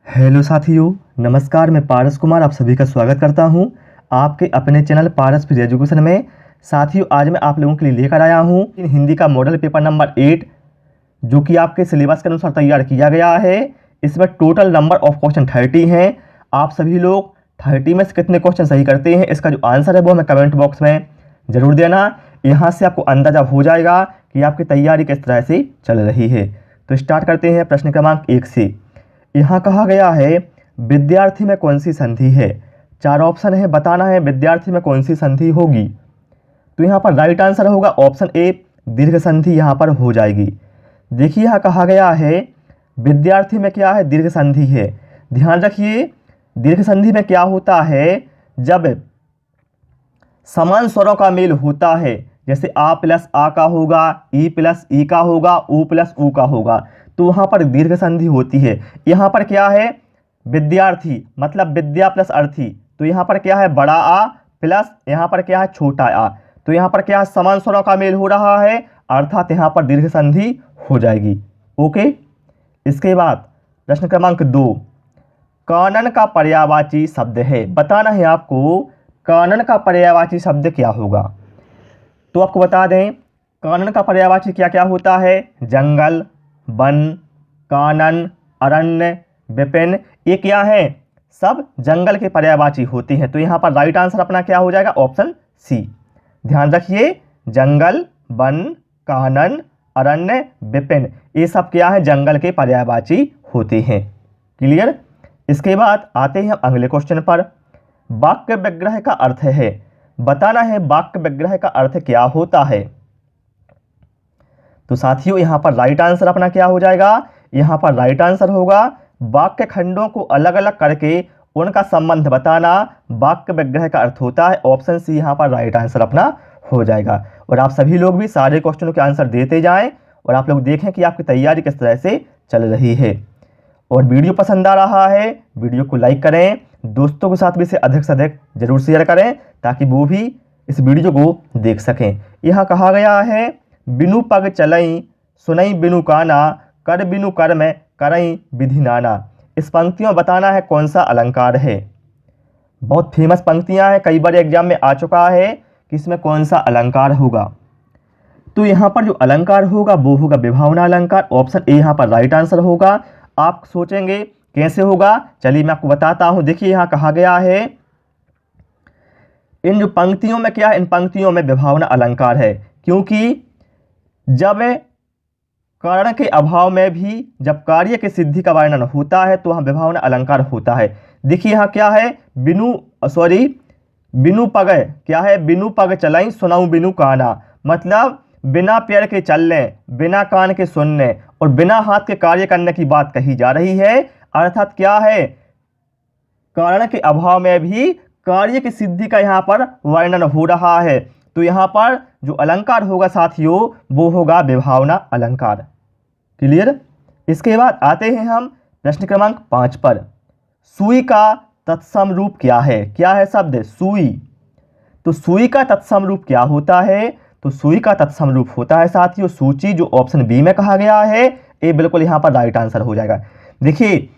Hello साथियों, नमस्कार। मैं पारस कुमार आप सभी का स्वागत करता हूं आपके अपने चैनल पारस फिजिक्स एजुकेशन में। साथियों, आज मैं आप लोगों के लिए लेकर आया हूं हिंदी का मॉडल पेपर नंबर 8, जो कि आपके सिलेबस के अनुसार तैयार किया गया है। इसमें टोटल नंबर ऑफ क्वेश्चन 30 हैं। आप सभी लोग 30 में से कितने क्वेश्चन सही करते हैं, इसका जो आंसर है वो हमें कमेंट बॉक्स में ज़रूर देना। यहाँ से आपको अंदाजा हो जाएगा कि आपकी तैयारी किस तरह से चल रही है। तो स्टार्ट करते हैं प्रश्न क्रमांक 1 से। यहाँ कहा गया है विद्यार्थी में कौन सी संधि है। 4 ऑप्शन है, बताना है विद्यार्थी में कौन सी संधि होगी। तो यहाँ पर राइट आंसर होगा ऑप्शन ए, दीर्घ संधि यहाँ पर हो जाएगी। देखिए यहाँ कहा गया है विद्यार्थी में क्या है, दीर्घ संधि है। ध्यान रखिए, दीर्घ संधि में क्या होता है, जब समान स्वरों का मेल होता है, जैसे आ प्लस आ का होगा, ई प्लस ई का होगा, ऊ प्लस ऊ का होगा, तो वहाँ पर दीर्घ संधि होती है। यहाँ पर क्या है, विद्यार्थी मतलब विद्या प्लस अर्थी, तो यहाँ पर क्या है, बड़ा आ प्लस यहाँ पर क्या है, छोटा आ, तो यहाँ पर क्या है, समान स्वरों का मेल हो रहा है, अर्थात यहाँ पर दीर्घ संधि हो जाएगी। ओके। इसके बाद प्रश्न क्रमांक 2, कानन का पर्यायवाची शब्द है। बताना है आपको कानन का पर्यायवाची शब्द क्या होगा। तो आपको बता दें कानन का पर्यायवाची क्या क्या होता है, जंगल, वन, कानन, अरण्य, विपिन, ये क्या है, सब जंगल के पर्यायवाची होते हैं। तो यहाँ पर राइट आंसर अपना क्या हो जाएगा, ऑप्शन सी। ध्यान रखिए, जंगल, वन, कानन, अरण्य, विपिन, ये सब क्या है, जंगल के पर्यायवाची होते हैं। क्लियर। इसके बाद आते हैं हम अगले क्वेश्चन पर। वाक्य विग्रह का अर्थ है। बताना है वाक्य विग्रह का अर्थ क्या होता है। तो साथियों यहाँ पर राइट आंसर अपना क्या हो जाएगा, यहाँ पर राइट आंसर होगा वाक्य खंडों को अलग अलग करके उनका संबंध बताना वाक्य विग्रह का अर्थ होता है। ऑप्शन सी यहाँ पर राइट आंसर अपना हो जाएगा। और आप सभी लोग भी सारे क्वेश्चनों के आंसर देते जाएं और आप लोग देखें कि आपकी तैयारी किस तरह से चल रही है। और वीडियो पसंद आ रहा है, वीडियो को लाइक करें, दोस्तों के साथ भी इसे अधिक से अधिक जरूर शेयर करें ताकि वो भी इस वीडियो को देख सकें। यहाँ कहा गया है बिनु पग चलई सुनई बिनु काना, कर बिनु कर में करई विधि नाना। इस पंक्तियों में बताना है कौन सा अलंकार है। बहुत फेमस पंक्तियां हैं, कई बार एग्जाम में आ चुका है कि इसमें कौन सा अलंकार होगा। तो यहाँ पर जो अलंकार होगा वो होगा विभावना अलंकार। ऑप्शन ए यहाँ पर राइट आंसर होगा। आप सोचेंगे कैसे होगा, चलिए मैं आपको बताता हूं। देखिए यहाँ कहा गया है इन जो पंक्तियों में क्या है, इन पंक्तियों में विभावना अलंकार है, क्योंकि जब कारण के अभाव में भी जब कार्य की सिद्धि का वर्णन होता है तो वहाँ विभावना अलंकार होता है। देखिए यहाँ क्या है, बिनु पग क्या है, बिनु पग चलई सुनाऊं बिनु काना, मतलब बिना पैर के चलने, बिना कान के सुनने और बिना हाथ के कार्य करने की बात कही जा रही है। अर्थात क्या है, कारण के अभाव में भी कार्य की सिद्धि का यहाँ पर वर्णन हो रहा है। तो यहाँ पर जो अलंकार होगा साथियों वो होगा विभावना अलंकार। क्लियर। इसके बाद आते हैं हम प्रश्न क्रमांक 5 पर। सुई का तत्सम रूप क्या है। क्या है शब्द, सुई। तो सुई का तत्सम रूप क्या होता है। तो सुई का तत्सम रूप होता है साथियों सूची, जो ऑप्शन बी में कहा गया है। ये बिल्कुल यहाँ पर राइट आंसर हो जाएगा। देखिए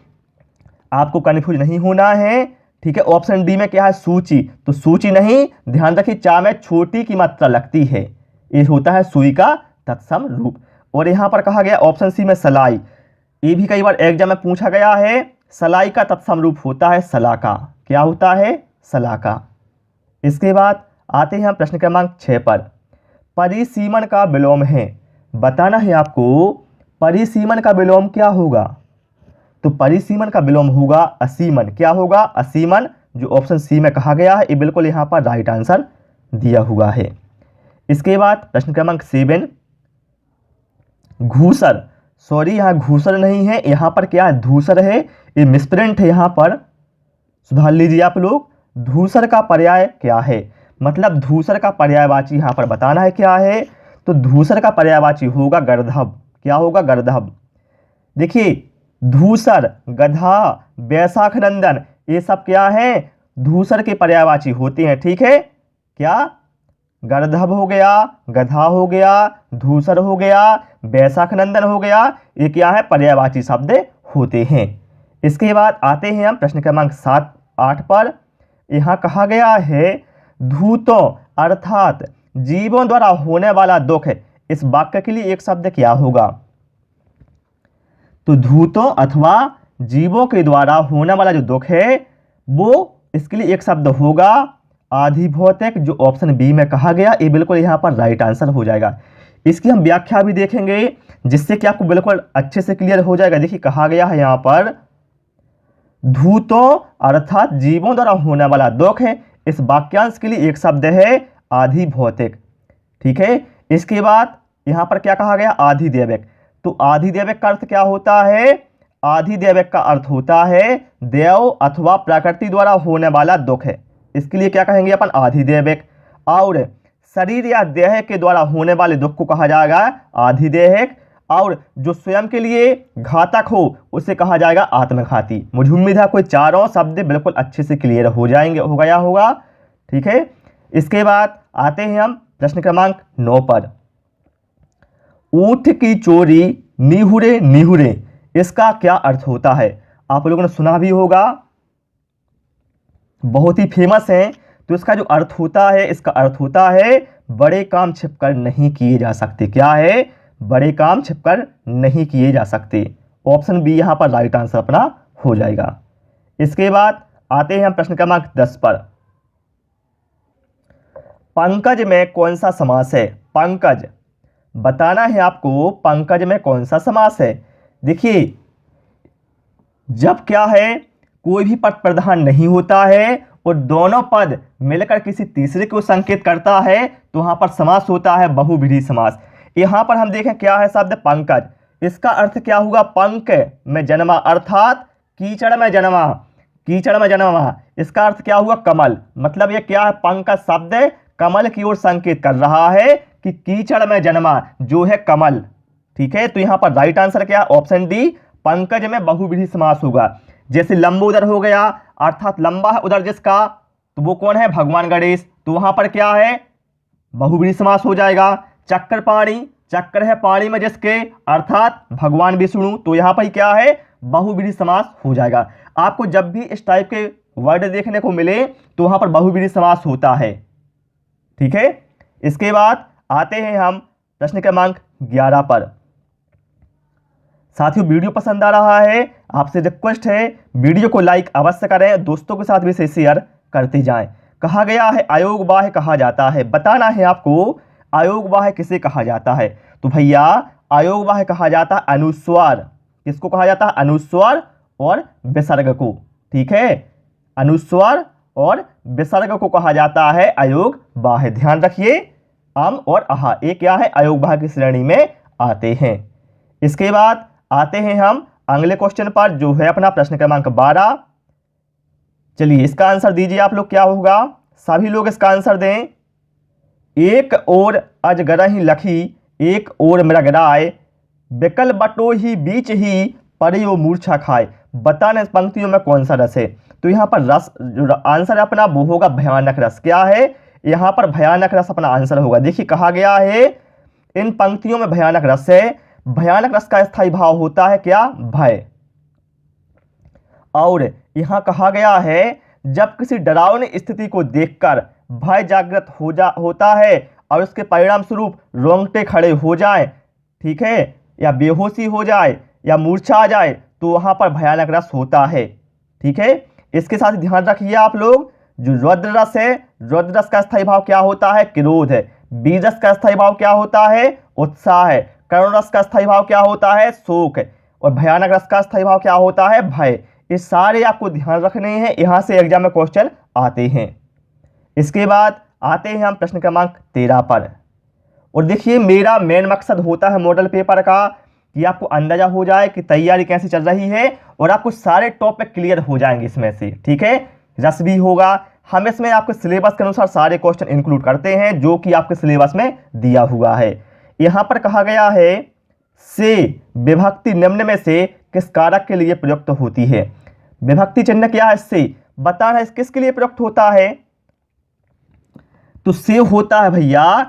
आपको कंफ्यूज नहीं होना है, ठीक है। ऑप्शन डी में क्या है, सूची, तो सूची नहीं, ध्यान रखिए चा में छोटी की मात्रा लगती है, ये होता है सुई का तत्सम रूप। और यहाँ पर कहा गया ऑप्शन सी में सलाई, ये भी कई बार एग्जाम में पूछा गया है। सलाई का तत्सम रूप होता है सलाका। क्या होता है, सलाका। इसके बाद आते हैं हम प्रश्न क्रमांक 6 पर। परिसीमन का विलोम है। बताना है आपको परिसीमन का विलोम क्या होगा। तो परिसीमन का विलोम होगा असीमन। क्या होगा, असीमन, जो ऑप्शन सी में कहा गया है। ये बिल्कुल यहाँ पर राइट आंसर दिया हुआ है। इसके बाद प्रश्न क्रमांक 7, घूसर, सॉरी यहाँ घूसर नहीं है, यहाँ पर क्या है, धूसर है, ये मिसप्रिंट है, यहाँ पर सुधार लीजिए आप लोग। धूसर का पर्याय क्या है, मतलब धूसर का पर्यायवाची यहाँ पर बताना है क्या है। तो धूसर का पर्यायवाची होगा गर्दभ। क्या होगा, गर्दभ। देखिए धूसर, गधा, बैसाख नंदन, ये सब क्या है, धूसर के पर्यायवाची होते हैं, ठीक है। क्या, गर्दभ हो गया, गधा हो गया, धूसर हो गया, बैसाख नंदन हो गया, ये क्या है, पर्यायवाची शब्द होते हैं। इसके बाद आते हैं हम प्रश्न क्रमांक 8 पर। यहाँ कहा गया है धूतों अर्थात जीवों द्वारा होने वाला दुख, इस वाक्य के लिए एक शब्द क्या होगा? तो धूतों अथवा जीवों के द्वारा होने वाला जो दुख है वो इसके लिए एक शब्द होगा आधिभौतिक, जो ऑप्शन बी में कहा गया। ये बिल्कुल यहाँ पर राइट आंसर हो जाएगा। इसकी हम व्याख्या भी देखेंगे जिससे कि आपको बिल्कुल अच्छे से क्लियर हो जाएगा। देखिए कहा गया है यहाँ पर धूतों अर्थात जीवों द्वारा होने वाला दुख है, इस वाक्यांश के लिए एक शब्द है आधिभौतिक। ठीक है, इसके बाद यहाँ पर क्या कहा गया? आधिदैविक। तो आधिदैविक का अर्थ क्या होता है? आधिदैविक का अर्थ होता है देव अथवा प्रकृति द्वारा होने वाला दुख है, इसके लिए क्या कहेंगे अपन? आधिदैविक। और शरीर या देह के द्वारा होने वाले दुख को कहा जाएगा आधिदैहिक, और जो स्वयं के लिए घातक हो उसे कहा जाएगा आत्मघाती। मुझे उम्मीद है कोई चारों शब्द बिल्कुल अच्छे से क्लियर हो गया होगा। ठीक है, इसके बाद आते हैं हम प्रश्न क्रमांक 9 पर। ऊंट की चोरी निहुरे निहुरे, इसका क्या अर्थ होता है? आप लोगों ने सुना भी होगा, बहुत ही फेमस है। तो इसका जो अर्थ होता है, इसका अर्थ होता है बड़े काम छिपकर नहीं किए जा सकते। क्या है? बड़े काम छिपकर नहीं किए जा सकते। ऑप्शन बी यहाँ पर राइट आंसर अपना हो जाएगा। इसके बाद आते हैं हम प्रश्न क्रमांक 10 पर। पंकज में कौन सा समास है? पंकज बताना है आपको, पंकज में कौन सा समास है। देखिए जब क्या है कोई भी पद प्रधान नहीं होता है और दोनों पद मिलकर किसी तीसरे को संकेत करता है तो वहां पर समास होता है बहुव्रीहि समास। यहां पर हम देखें क्या है शब्द पंकज, इसका अर्थ क्या हुआ? पंक में जन्मा अर्थात कीचड़ में जन्मा, कीचड़ में जन्मा। इसका अर्थ क्या हुआ? कमल। मतलब ये क्या है? पंकज शब्द कमल की ओर संकेत कर रहा है कि कीचड़ में जन्मा जो है कमल। ठीक है, तो यहां पर राइट आंसर क्या? ऑप्शन डी, पंकज में बहुव्रीहि समास होगा। जैसे लंबोदर हो गया अर्थात लंबा है उधर जिसका, तो वो कौन है? भगवान गणेश। तो वहां पर क्या है? बहुव्रीहि समास हो जाएगा। चक्र पाणी, चक्र है पाणी में जिसके अर्थात भगवान विष्णु, तो यहां पर क्या है? बहुव्रीहि समास हो जाएगा। आपको जब भी इस टाइप के वर्ड देखने को मिले तो वहां पर बहुव्रीहि समास होता है। ठीक है, इसके बाद आते हैं हम प्रश्न क्रमांक 11 पर। साथियों वीडियो पसंद आ रहा है, आपसे रिक्वेस्ट है वीडियो को लाइक अवश्य करें, दोस्तों के साथ भी इसे शेयर करते जाएं। कहा गया है अयोग बाह्य कहा जाता है, बताना है आपको अयोग बाह्य किसे कहा जाता है। तो भैया अयोग बाह्य कहा जाता है अनुस्वार। किसको कहा जाता है? अनुस्वार और विसर्ग को। ठीक है, अनुस्वार और विसर्ग को कहा जाता है अयोग बाह्य। ध्यान रखिए अम और अहा ये क्या है? अयोग बाह्य की श्रेणी में आते हैं। इसके बाद आते हैं हम अगले क्वेश्चन पर जो है अपना प्रश्न क्रमांक 12। चलिए इसका आंसर दीजिए आप लोग, क्या होगा? सभी लोग इसका आंसर दें। एक और अजगरहि लखी एक और मृगराय, बिकल बटो ही बीच ही परियो मूर्छा खाए। बताना इस पंक्तियों में कौन सा रस है। तो यहाँ पर रस जो आंसर अपना वो होगा भयानक रस। क्या है? यहाँ पर भयानक रस अपना आंसर होगा। देखिए कहा गया है इन पंक्तियों में भयानक रस है। भयानक रस का स्थायी भाव होता है क्या? भय। और यहां कहा गया है जब किसी डरावनी स्थिति को देखकर भय जागृत होता है और उसके परिणाम स्वरूप रोंगटे खड़े हो जाए, ठीक है, या बेहोशी हो जाए या मूर्छा आ जाए, तो वहां पर भयानक रस होता है। ठीक है, इसके साथ ध्यान रखिए आप लोग, जो रौद्र रस है, रौद्र रस का स्थायी भाव क्या होता है? क्रोध है। बीज रस का स्थायी भाव क्या होता है? उत्साह है। करुण रस का स्थायी भाव क्या होता है? शोक। और भयानक रस का स्थायी भाव क्या होता है? भय। ये सारे आपको ध्यान रखने हैं, यहां से एग्जाम में क्वेश्चन आते हैं। इसके बाद आते हैं हम प्रश्न क्रमांक 13 पर। और देखिए मेरा मेन मकसद होता है मॉडल पेपर का कि आपको अंदाजा हो जाए कि तैयारी कैसे चल रही है और आपको सारे टॉपिक क्लियर हो जाएंगे इसमें से। ठीक है, रस भी होगा। हम इसमें आपके सिलेबस के अनुसार सारे क्वेश्चन इंक्लूड करते हैं जो कि आपके सिलेबस में दिया हुआ है। यहां पर कहा गया है से विभक्ति निम्न में से किस कारक के लिए प्रयुक्त होती है। विभक्ति चिन्ह क्या है? से। बताना है किसके लिए प्रयुक्त होता है। तो से होता है भैया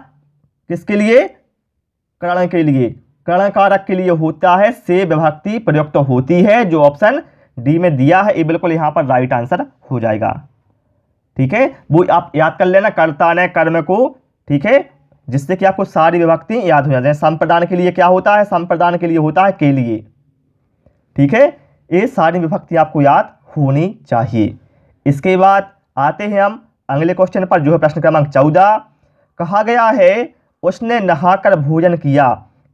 किसके लिए? कर्ण के लिए, कर्ण कारक के लिए होता है से विभक्ति प्रयुक्त होती है, जो ऑप्शन डी में दिया है, ये बिल्कुल यहाँ पर राइट आंसर हो जाएगा। ठीक है, वो आप याद कर लेना, कर्ता ने कर्म को, ठीक है, जिससे कि आपको सारी विभक्ति याद हो जाती है। संप्रदान के लिए क्या होता है, संप्रदान के लिए होता है के लिए। ठीक है, ये सारी विभक्ति आपको याद होनी चाहिए। इसके बाद आते हैं हम अगले क्वेश्चन पर, जो है प्रश्न क्रमांक 14। कहा गया है उसने नहाकर भोजन किया।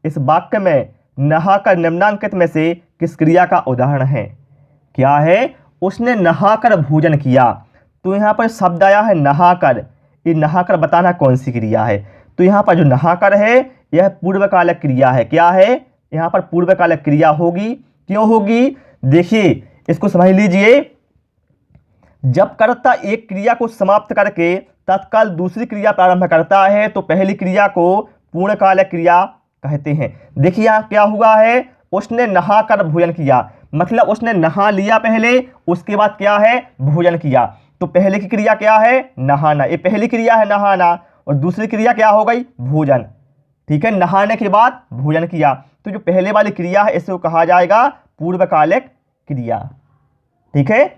इस वाक्य में नहाकर निम्नांकित में से किस क्रिया का उदाहरण है? क्या है? उसने नहाकर भोजन किया। तो यहाँ पर शब्द आया है नहाकर। ये नहाकर बताना कौन सी क्रिया है? तो यहाँ पर जो नहाकर है यह पूर्वकालिक क्रिया है। क्या है? यहाँ पर पूर्वकालिक क्रिया होगी। क्यों होगी? देखिए, इसको समझ लीजिए। जब कर्ता एक क्रिया को समाप्त करके तत्काल दूसरी क्रिया प्रारंभ करता है तो पहली क्रिया को पूर्णकालिक क्रिया कहते हैं। देखिए यहाँ क्या हुआ है, उसने नहाकर भोजन किया, मतलब उसने नहा लिया पहले, उसके बाद क्या है, भोजन किया। तो पहले की क्रिया क्या है, नहाना, ये पहली क्रिया है नहाना, और दूसरी क्रिया क्या हो गई, भोजन। ठीक है, नहाने के बाद भोजन किया, तो जो पहले वाली क्रिया है इसे कहा जाएगा पूर्वकालिक क्रिया। ठीक है,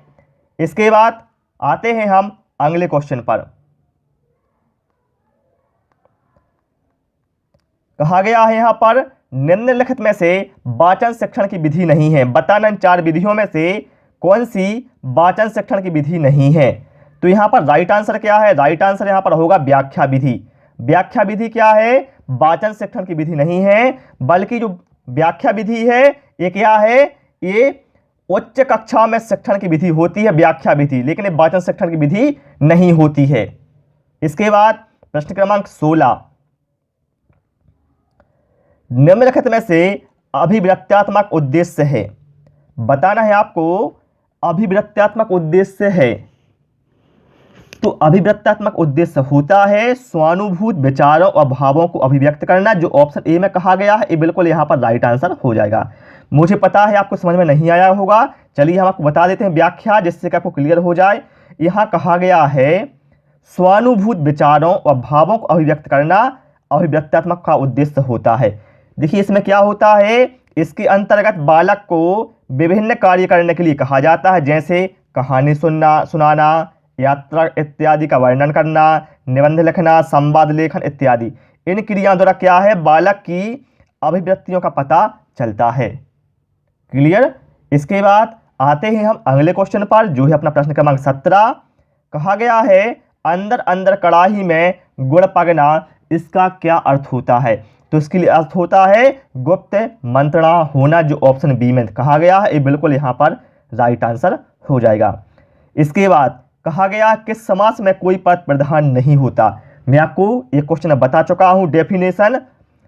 इसके बाद आते हैं हम अगले क्वेश्चन पर। कहा गया है यहां पर निम्नलिखित में से वाचन शिक्षण की विधि नहीं है। बताना इन 4 विधियों में से कौन सी वाचन शिक्षण की विधि नहीं है। तो यहां पर राइट आंसर क्या है, राइट आंसर यहां पर होगा व्याख्या विधि। व्याख्या विधि क्या है, वाचन शिक्षण की विधि नहीं है, बल्कि जो व्याख्या विधि है ये क्या है, ये उच्च कक्षा में शिक्षण की विधि होती है व्याख्या विधि, लेकिन ये वाचन शिक्षण की विधि नहीं होती है। इसके बाद प्रश्न क्रमांक 16। निम्नलिखित में से अभिव्यक्त्यात्मक उद्देश्य है। बताना है आपको अभिव्यक्त्यात्मक उद्देश्य है। तो अभिव्यक्त्यात्मक उद्देश्य होता है स्वानुभूत विचारों और भावों को अभिव्यक्त करना। जो ऑप्शन ए में कहा गया है ये बिल्कुल यहाँ पर राइट आंसर हो जाएगा। मुझे पता है आपको समझ में नहीं आया होगा, चलिए हम आपको बता देते हैं व्याख्या, जिससे कि आपको क्लियर हो जाए। यहाँ कहा गया है स्वानुभूत विचारों और भावों को अभिव्यक्त करना अभिव्यक्त्यात्मक का उद्देश्य होता है। देखिए इसमें क्या होता है, इसके अंतर्गत बालक को विभिन्न कार्य करने के लिए कहा जाता है, जैसे कहानी सुनाना, यात्रा इत्यादि का वर्णन करना, निबंध लिखना, संवाद लेखन इत्यादि। इन क्रियाओं द्वारा क्या है, बालक की अभिव्यक्तियों का पता चलता है। क्लियर। इसके बाद आते हैं हम अगले क्वेश्चन पर, जो है अपना प्रश्न क्रमांक 17। कहा गया है अंदर अंदर कड़ाही में गुड़ पगना, इसका क्या अर्थ होता है? तो इसके लिए अर्थ होता है गुप्त मंत्रणा होना। जो ऑप्शन बी में कहा गया है ये बिल्कुल यहाँ पर राइट आंसर हो जाएगा। इसके बाद कहा गया किस समास में कोई पद प्रधान नहीं होता। मैं आपको एक क्वेश्चन बता चुका हूँ, डेफिनेशन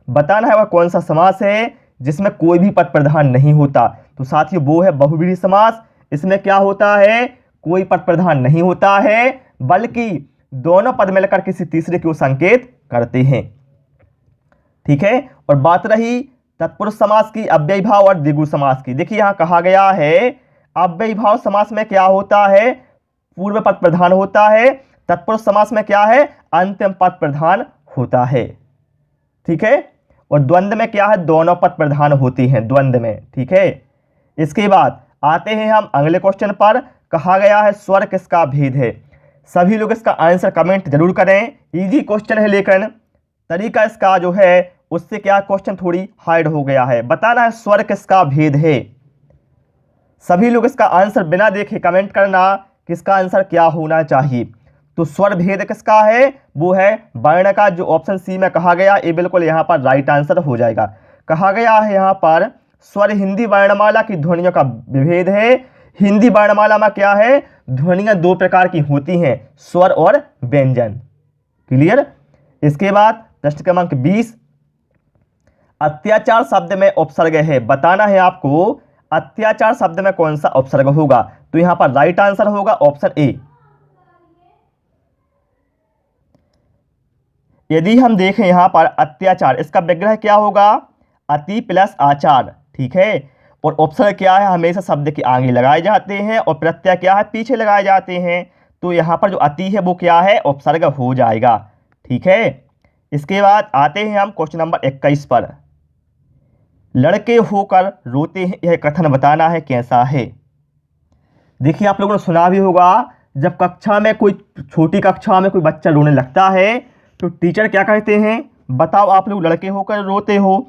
बताना है वह कौन सा समास है जिसमें कोई भी पद प्रधान नहीं होता। तो साथियों वो है बहुव्रीहि समास। इसमें क्या होता है, कोई पद प्रधान नहीं होता है, बल्कि दोनों पद मिलकर किसी तीसरे को संकेत करते हैं। ठीक है, और बात रही तत्पुरुष समास की, अव्ययी भाव और द्विगु समास की। देखिए यहाँ कहा गया है अव्ययी भाव समास में क्या होता है, पूर्व पद प्रधान होता है। तत्पुरुष समास में क्या है, अंतिम पद प्रधान होता है। ठीक है, और द्वंद्व में क्या है, दोनों पद प्रधान होती हैं द्वंद्व में। ठीक है, इसके बाद आते हैं हम अगले क्वेश्चन पर। कहा गया है स्वर किसका भेद है। सभी लोग इसका आंसर कमेंट जरूर करें। इजी क्वेश्चन है, लेकिन तरीका इसका जो है उससे क्या क्वेश्चन थोड़ी हार्ड हो गया है। बताना है स्वर किसका भेद है। सभी लोग इसका आंसर बिना देखे कमेंट करना किसका आंसर क्या होना चाहिए। तो स्वर भेद किसका है, वो है वर्ण का। जो ऑप्शन सी में कहा गया ये बिल्कुल यहाँ पर राइट आंसर हो जाएगा। कहा गया है यहाँ पर स्वर हिंदी वर्णमाला की ध्वनियों का विभेद है। हिंदी वर्णमाला में क्या है, ध्वनियां 2 प्रकार की होती हैं, स्वर और व्यंजन। क्लियर। इसके बाद प्रश्न क्रमांक 20। अत्याचार शब्द में उपसर्ग है। बताना है आपको अत्याचार शब्द में कौन सा उपसर्ग होगा। तो यहां पर राइट आंसर होगा ऑप्शन ए। यदि हम देखें यहां पर अत्याचार, इसका विग्रह क्या होगा, अति प्लस आचार। ठीक है, और उपसर्ग क्या है, हमेशा शब्द के आगे लगाए जाते हैं और प्रत्यय क्या है, पीछे लगाए जाते हैं। तो यहां पर जो अति है वो क्या है, उपसर्ग हो जाएगा। ठीक है, इसके बाद आते हैं हम क्वेश्चन नंबर 21 पर। लड़के होकर रोते हैं, यह कथन बताना है कैसा है। देखिए आप लोगों ने सुना भी होगा, जब कक्षा में कोई छोटी कक्षा में कोई बच्चा रोने लगता है तो टीचर क्या कहते हैं, बताओ आप लोग लड़के होकर रोते हो।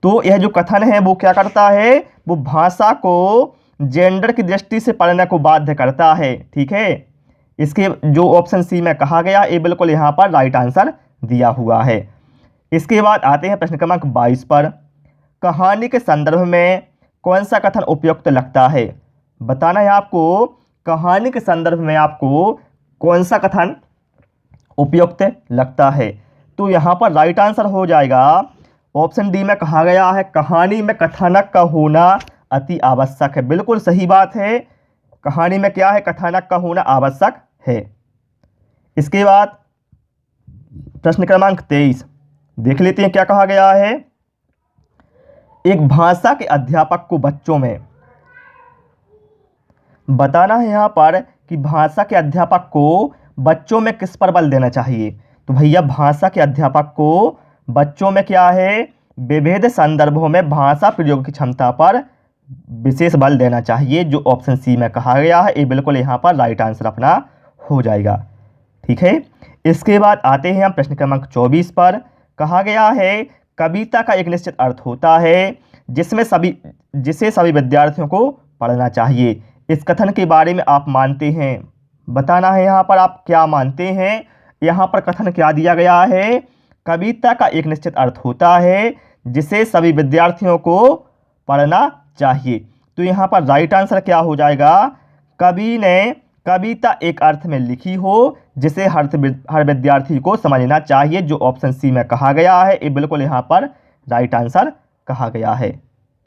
तो यह जो कथन है वो क्या करता है, वो भाषा को जेंडर की दृष्टि से पढ़ने को बाध्य करता है। ठीक है, इसके जो ऑप्शन सी में कहा गया ये बिल्कुल यहाँ पर राइट आंसर दिया हुआ है। इसके बाद आते हैं प्रश्न क्रमांक 22 पर। कहानी के संदर्भ में कौन सा कथन उपयुक्त लगता है, बताना है आपको। कहानी के संदर्भ में आपको कौन सा कथन उपयुक्त लगता है, तो यहाँ पर राइट आंसर हो जाएगा ऑप्शन डी में कहा गया है, कहानी में कथानक का होना अति आवश्यक है। बिल्कुल सही बात है, कहानी में क्या है, कथानक का होना आवश्यक है। इसके बाद प्रश्न क्रमांक 23 देख लेते हैं क्या कहा गया है। एक भाषा के अध्यापक को बच्चों में, बताना है यहाँ पर कि भाषा के अध्यापक को बच्चों में किस पर बल देना चाहिए। तो भैया भाषा के अध्यापक को बच्चों में क्या है, विविध संदर्भों में भाषा प्रयोग की क्षमता पर विशेष बल देना चाहिए, जो ऑप्शन सी में कहा गया है। ये बिल्कुल यहाँ पर राइट आंसर अपना हो जाएगा। ठीक है, इसके बाद आते हैं हम प्रश्न क्रमांक 24 पर। कहा गया है कविता का एक निश्चित अर्थ होता है जिसे सभी विद्यार्थियों को पढ़ना चाहिए। इस कथन के बारे में आप मानते हैं, बताना है यहाँ पर आप क्या मानते हैं। यहाँ पर कथन क्या दिया गया है, कविता का एक निश्चित अर्थ होता है जिसे सभी विद्यार्थियों को पढ़ना चाहिए। तो यहाँ पर राइट आंसर क्या हो जाएगा, कवि ने कविता एक अर्थ में लिखी हो जिसे हर विद्यार्थी को समझना चाहिए, जो ऑप्शन सी में कहा गया है। ये बिल्कुल यहाँ पर राइट आंसर कहा गया है।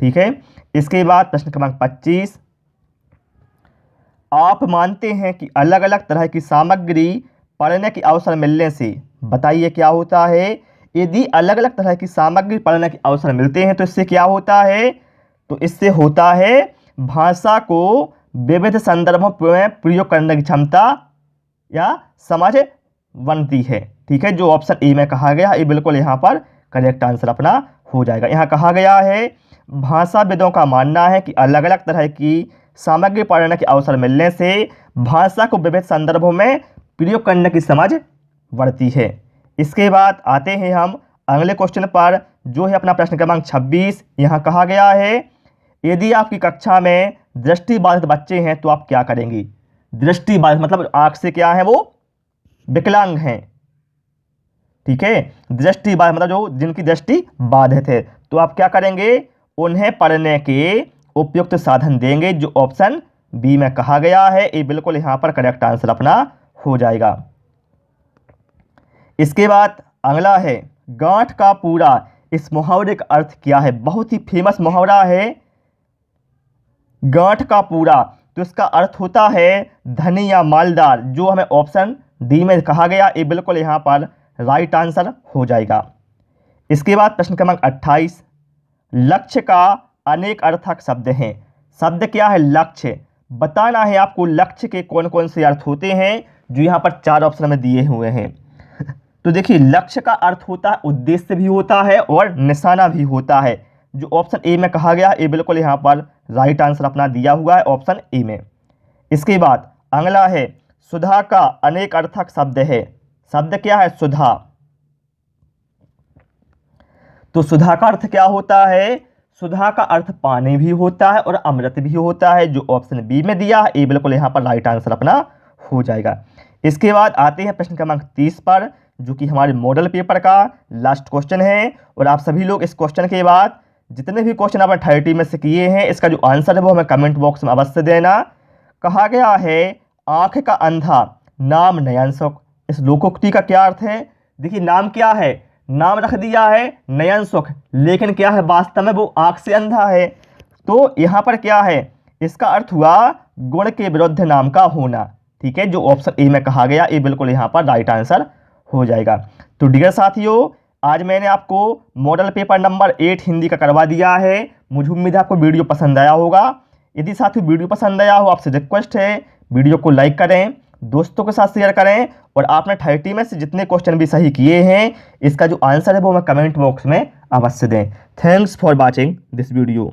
ठीक है, इसके बाद प्रश्न क्रमांक 25। आप मानते हैं कि अलग अलग तरह की सामग्री पढ़ने के अवसर मिलने से, बताइए क्या होता है। यदि अलग अलग तरह की सामग्री पढ़ने के अवसर मिलते हैं तो इससे क्या होता है, तो इससे होता है भाषा को विविध संदर्भों में प्रयोग करने की क्षमता या समझ बनती है। ठीक है, जो ऑप्शन ए में कहा गया ये बिल्कुल यहाँ पर करेक्ट आंसर अपना हो जाएगा। यहाँ कहा गया है भाषाविदों का मानना है कि अलग अलग तरह की सामग्री पढ़ने के अवसर मिलने से भाषा को विविध संदर्भों में प्रयोग करने की समझ बढ़ती है। इसके बाद आते हैं हम अगले क्वेश्चन पर, जो है अपना प्रश्न क्रमांक 26। यहाँ कहा गया है यदि आपकी कक्षा में दृष्टिबाधित बच्चे हैं तो आप क्या करेंगे। दृष्टिबाधित मतलब आँख से क्या है, वो विकलांग हैं। ठीक है, दृष्टिबाधित मतलब जो जिनकी दृष्टि बाधित है, तो आप क्या करेंगे, उन्हें पढ़ने के उपयुक्त साधन देंगे, जो ऑप्शन बी में कहा गया है। ये बिल्कुल यहाँ पर करेक्ट आंसर अपना हो जाएगा। इसके बाद अगला है गांठ का पूरा, इस मुहावरे का अर्थ क्या है। बहुत ही फेमस मुहावरा है गांठ का पूरा, तो इसका अर्थ होता है धनी या मालदार, जो हमें ऑप्शन डी में कहा गया। ये बिल्कुल यहाँ पर राइट आंसर हो जाएगा। इसके बाद प्रश्न क्रमांक 28। लक्ष्य का अनेक अर्थक शब्द हैं। शब्द क्या है, लक्ष्य। बताना है आपको लक्ष्य के कौन कौन से अर्थ होते हैं, जो यहाँ पर 4 ऑप्शन में दिए हुए हैं। तो देखिए लक्ष्य का अर्थ होता है उद्देश्य भी होता है और निशाना भी होता है, जो ऑप्शन ए में कहा गया। ये बिल्कुल यहाँ पर राइट आंसर अपना दिया हुआ है ऑप्शन ए में। इसके बाद अगला है सुधा का अनेक अर्थक शब्द है। शब्द क्या है, सुधा। तो सुधा का अर्थ क्या होता है, सुधा का अर्थ पानी भी होता है और अमृत भी होता है, जो ऑप्शन बी में दिया है। ये बिल्कुल यहाँ पर राइट आंसर अपना हो जाएगा। इसके बाद आते हैं प्रश्न क्रमांक 30 पर, जो कि हमारे मॉडल पेपर का लास्ट क्वेश्चन है। और आप सभी लोग इस क्वेश्चन के बाद जितने भी क्वेश्चन आपने 30 में से किए हैं, इसका जो आंसर है वो हमें कमेंट बॉक्स में अवश्य देना। कहा गया है आंख का अंधा नाम नयन सुख, इस लोकोक्ति का क्या अर्थ है। देखिए नाम क्या है, नाम रख दिया है नयन सुख, लेकिन क्या है वास्तव में वो आंख से अंधा है। तो यहाँ पर क्या है, इसका अर्थ हुआ गुण के विरुद्ध नाम का होना। ठीक है, जो ऑप्शन ए में कहा गया ये बिल्कुल यहाँ पर राइट आंसर हो जाएगा। तो डियर साथियों, आज मैंने आपको मॉडल पेपर नंबर 8 हिंदी का करवा दिया है। मुझे उम्मीद है आपको वीडियो पसंद आया होगा। यदि साथियों वीडियो पसंद आया हो, आपसे रिक्वेस्ट है वीडियो को लाइक करें, दोस्तों के साथ शेयर करें, और आपने 30 में से जितने क्वेश्चन भी सही किए हैं, इसका जो आंसर है वो हमें कमेंट बॉक्स में अवश्य दें। Thanks for watching this video.